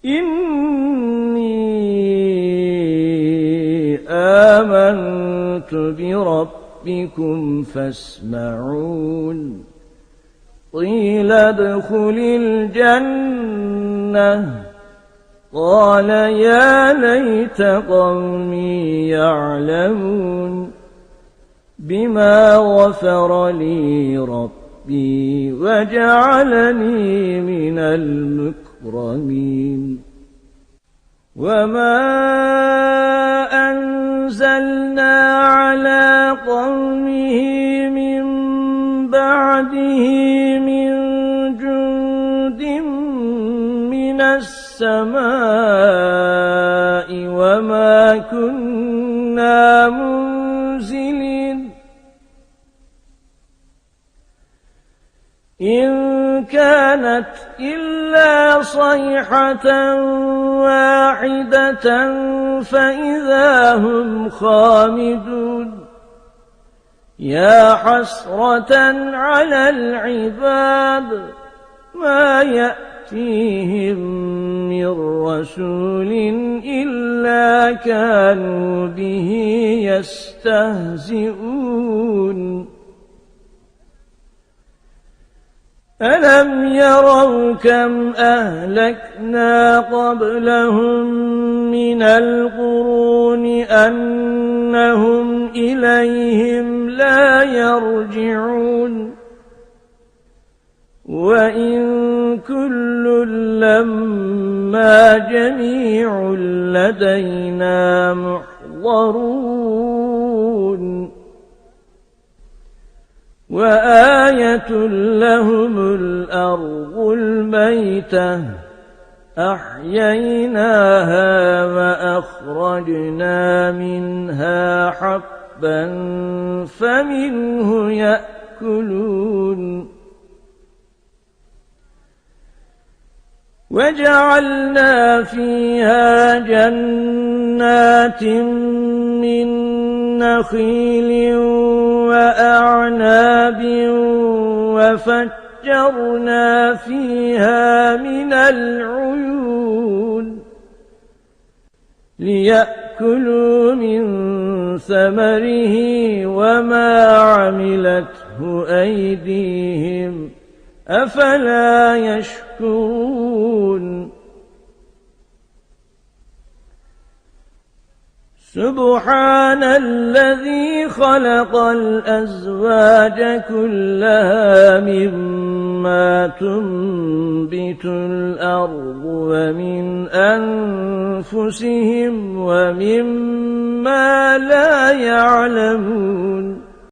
إني آمنت بربكم فاسمعون قيل ادخل الجنة قال يا ليت قومي يعلمون بما غفر لي ربي وجعلني من المكرمين وما أنزلنا على قومه من بعده من جند من السماء وما كنا منزلين إن كانت إلا صيحة واحدة فإذا هم خامدون يا حسرة على العباد ما يأتيهم من رسول إلا كانوا به يستهزئون ألم يروا كم أهلكنا قبلهم من القرون أنهم إليهم لا يرجعون وإن كل لما جميع لدينا محضرون وآية لهم الأرض الميتة أحييناها وأخرجنا منها حبا فمنه يأكلون وجعلنا فيها جنات من نخيل وأعناب وفجرنا فيها من العيون ليأكلوا من ثمره وما عملته أيديهم أفلا يشكرون سبحان الذي خلق الأزواج كلها مما تنبت الأرض ومن أنفسهم ومما لا يعلمون